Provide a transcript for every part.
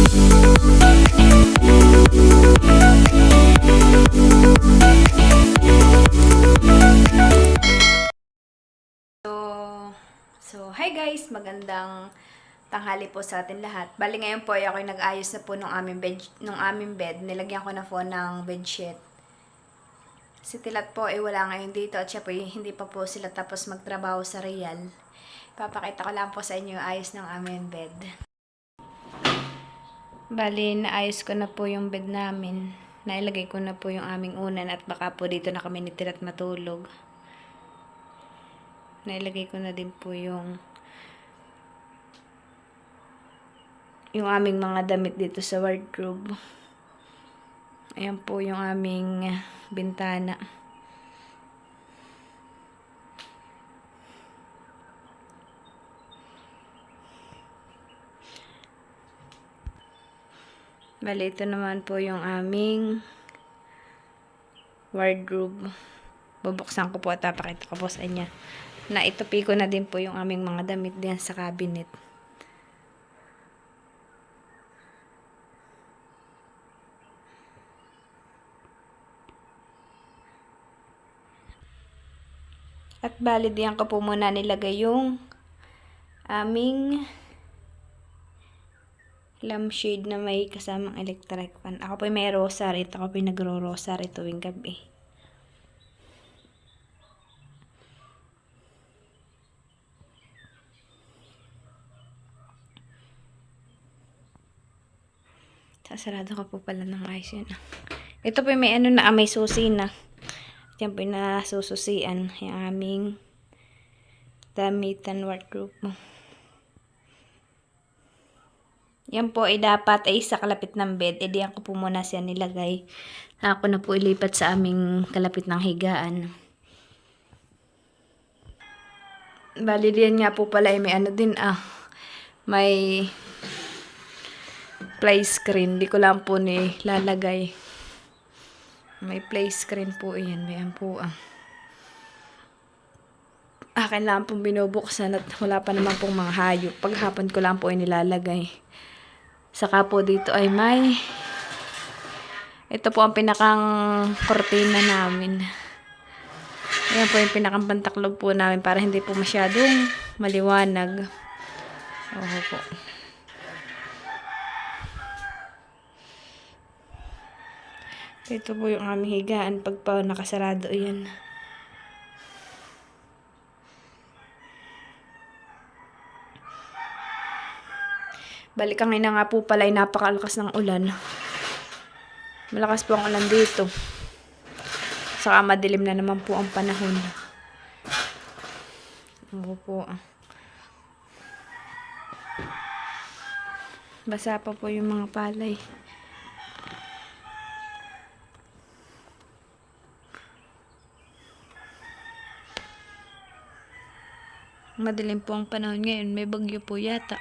Hi guys! Magandang tanghali po sa atin lahat. Bali ngayon po ay ako'y nag-ayos na po ng aming bed. Nilagyan ko na po ng bedsheet. Si Tilat po ay wala ngayon dito at siya po hindi pa po sila tapos magtrabaho sa Real. Papakita ko lang po sa inyo yung ayos ng aming bed. Bali naayos ko na po yung bed namin. Nailagay ko na po yung aming unan at baka po dito na kami ni Tilat matulog. Nailagay ko na din po yung aming mga damit dito sa wardrobe. Ayan po yung aming bintana. Bali, ito naman po yung aming wardrobe. Bubuksan ko po at papakita ko po sa inyo. Na itupi ko na din po yung aming mga damit diyan sa cabinet. At bali diyan ko po muna nilagay yung aming lampshade na may kasamang electric fan. Ako po may rosary. Ako po nagro-rosary tuwing gabi. Sasarado ko po pala ng ayos yun. Ito po may ano na, may susi na. Yan po yung nasususian. Yung aming damitan wardrobe mo. Yan po ay dapat ay sa kalapit ng bed. Diyan ko po muna siya nilagay. Ako na po ilipat sa aming kalapit ng higaan. Bali diyan nga po pala ay may ano din may play screen. Di ko lang po ni lalagay. May play screen po yan. Mayan po akin lang pong binubuksan at wala pa naman pong mga hayop. Paghapon ko lang po ay nilalagay. Saka po dito ay may ito po ang pinakang kortina namin. Ayan po yung pinakang pantaklog po namin para hindi po masyadong maliwanag. Oo po. Ito po yung aming higaan pag pa nakasarado yan. Balik ang ina nga po pala ay napakalakas ng ulan. Malakas po ang ulan dito. Saka madilim na naman po ang panahon. Oo po. Basa pa po yung mga palay. Madilim po ang panahon ngayon. May bagyo po yata.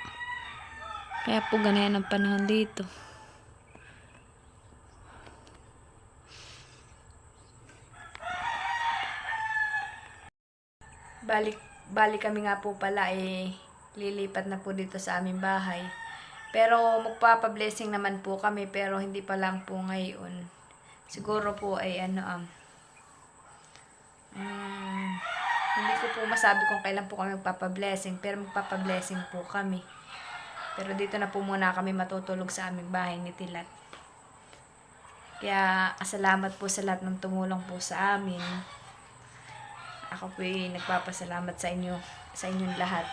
Kaya po ganayan ang panahon dito. Balik kami nga po pala lilipat na po dito sa aming bahay. Pero magpapa-blessing naman po kami pero hindi pa lang po ngayon. Siguro po ay hindi ko po masabi kung kailan po kami magpapa-blessing pero magpapa-blessing po kami. Pero dito na po muna kami matutulog sa aming bahay ni Tilat. Kaya salamat po sa lahat ng tumulong po sa amin. Ako po nagpapasalamat sa inyong lahat.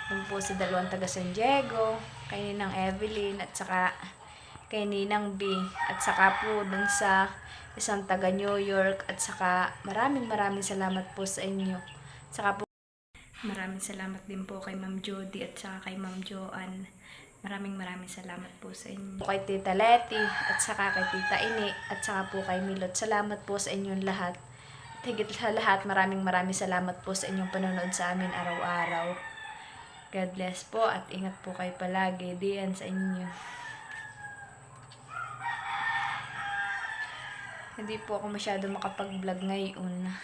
Doon po sa dalawang taga San Diego, kay Ninang Evelyn at saka kay Ninang B at saka po dun sa isang taga New York at saka maraming salamat po sa inyo. Saka po maraming salamat din po kay Ma'am Jody at saka kay Ma'am Joanne. Maraming salamat po sa inyo. Kay Tita Letty at saka kay Tita Ini at saka po kay Milot. Salamat po sa inyong lahat. At higit sa lahat, maraming salamat po sa inyong panonood sa amin araw-araw. God bless po at ingat po kayo palagi. Diyan sa inyo. Hindi po ako masyado makapag-vlog ngayon.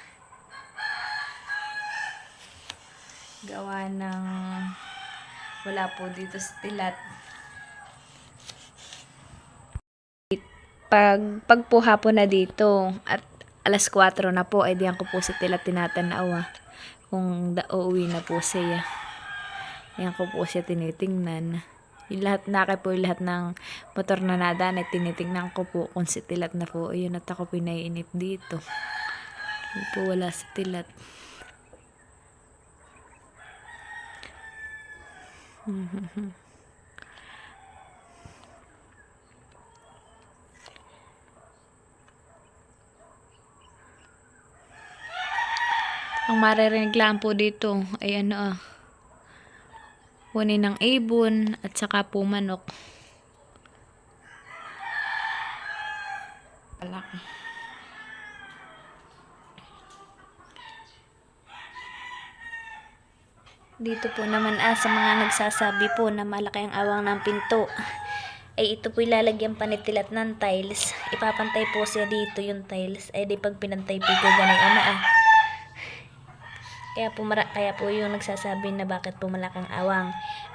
Gawa ng wala po dito sa Tilat. Pag po hapon na dito at alas 4 na po, ay diyan ko po si Tilat tinatanaw kung uuwi na po siya. Ayan ko po siya tinitingnan. Yung lahat po yung lahat ng motor na nadaan ay tinitingnan ko po kung si Tilat na po. Ayun, at ako po naiinip dito. Hindi po wala si Tilat. Ang maririnig lang po dito ay huni ng ibon at saka po manok. Dito po naman sa mga nagsasabi po na malaki ang awang ng pinto, ay ito po ilalagyan pa ni Tilat ng tiles. Ipapantay po siya dito yung tiles. Ay di pag pinantay po gano'n Kaya po yung nagsasabi na bakit po malaki ang awang,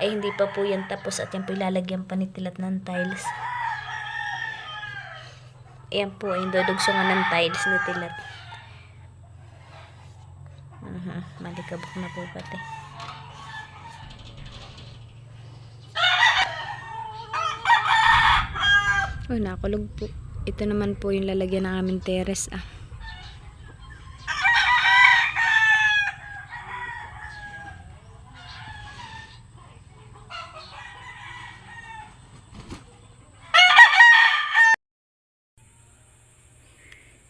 ay hindi pa po yan tapos at yan po ilalagyan pa ni Tilat ng tiles. Ayan po ay dudugsungan ng tiles ni Tilat. Malikabok na po pati. Oh, nakulog po. Ito naman po yung lalagyan ng aming terrace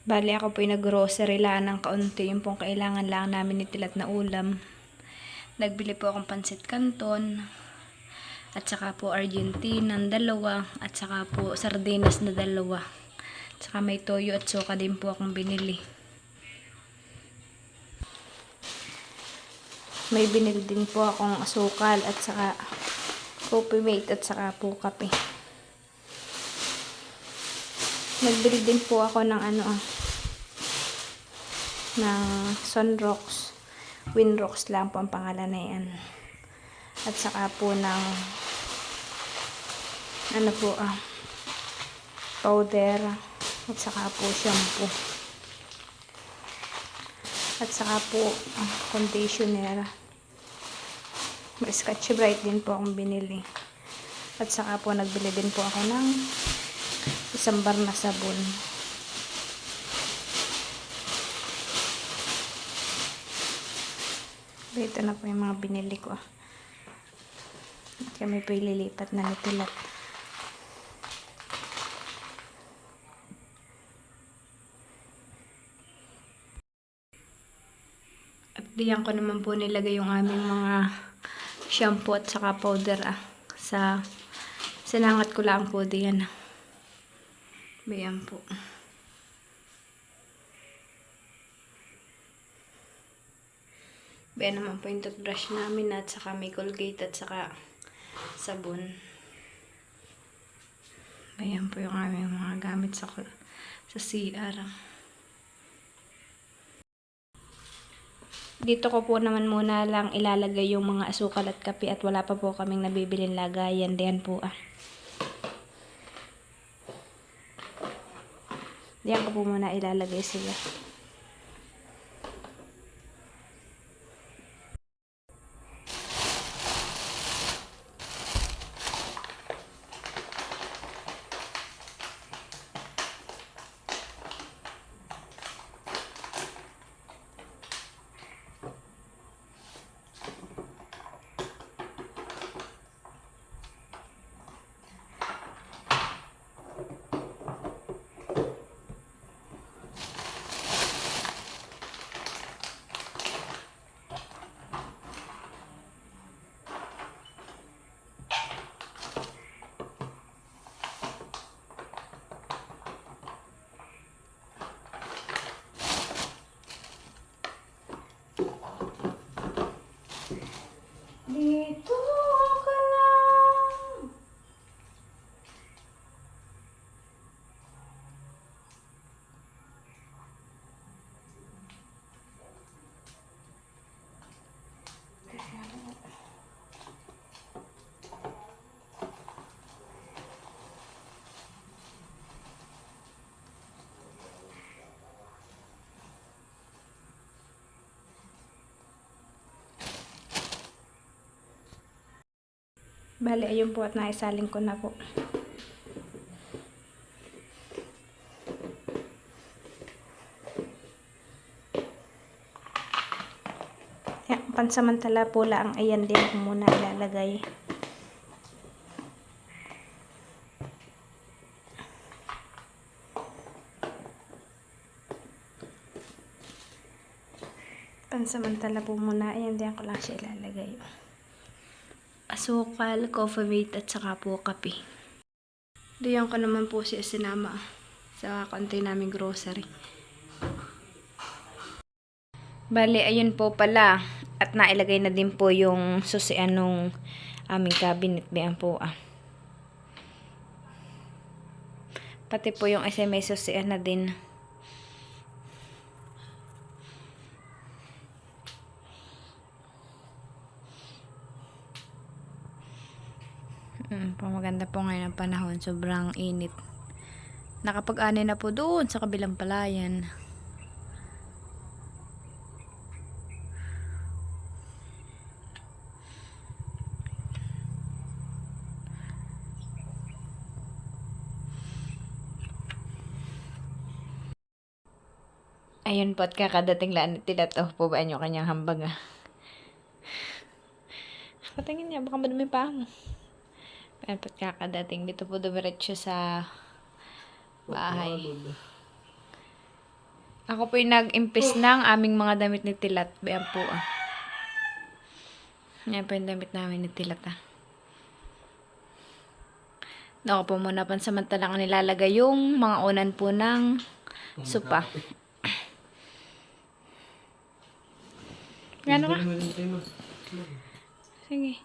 Bali ako po yung nag-grocery lang ng kaunti. Yung pong kailangan lang namin ni Tilat na ulam. Nagbili po akong pansit canton. At saka po Argentina 2. At saka po sardinas na 2. At saka may toyo at suka din po akong binili. May binili din po akong asukal at saka coffee mate at saka po kape. Nagbili din po ako ng ng Sunrocks. Winrocks lang po ang pangalan na yan. At saka po ng powder at saka po shampoo. At saka po conditioner. May Scotch Brite din po akong binili. At saka po nagbili din po ako ng isang bar na sabon. Ito na po yung mga binili ko. Kami po ililipat na ni Tilat. At diyan ko naman po nilagay yung aming mga shampoo at saka powder sinangat ko lang po diyan. Bayan po. Bayan naman po yung toothbrush namin at saka may Colgate at saka sabon. Bayan po yung aming mga gamit sa CR. Dito ko po naman muna lang ilalagay yung mga asukal at kape at wala pa po kaming nabibilin lagayan. Diyan po Diyan ko po muna ilalagay sila. Bale, ayun po at naisaling ko na po. Yan, pansamantala po lang, ayan din ko muna ilalagay. Pansamantala po muna, ayan din ko lang siya ilalagay. Asukal, coffee mate at saka po kape. Diyan ko naman po siya sinama sa konti naming grocery. Bale, ayun po pala. At nailagay na din po yung susian nung aming cabinet. Biyan po Pati po yung SMS susian na din. Maganda po ngayon ang panahon. Sobrang init. Nakapag-ani na po doon sa kabilang palayan. Ayun po at kakadating lang nila to. Pubaan yung kanyang hambag Patingin niya, baka madumi pa ako. Ayun po at kakadating. Dito po dumiretso sa bahay. Ako po yung nag-impis ng aming mga damit ni Tilat. Bayan po Yan po yung damit namin ni Tilat Ako po muna pansamantalang nilalagay yung mga unan po ng supa. Gano'n ka? Sige.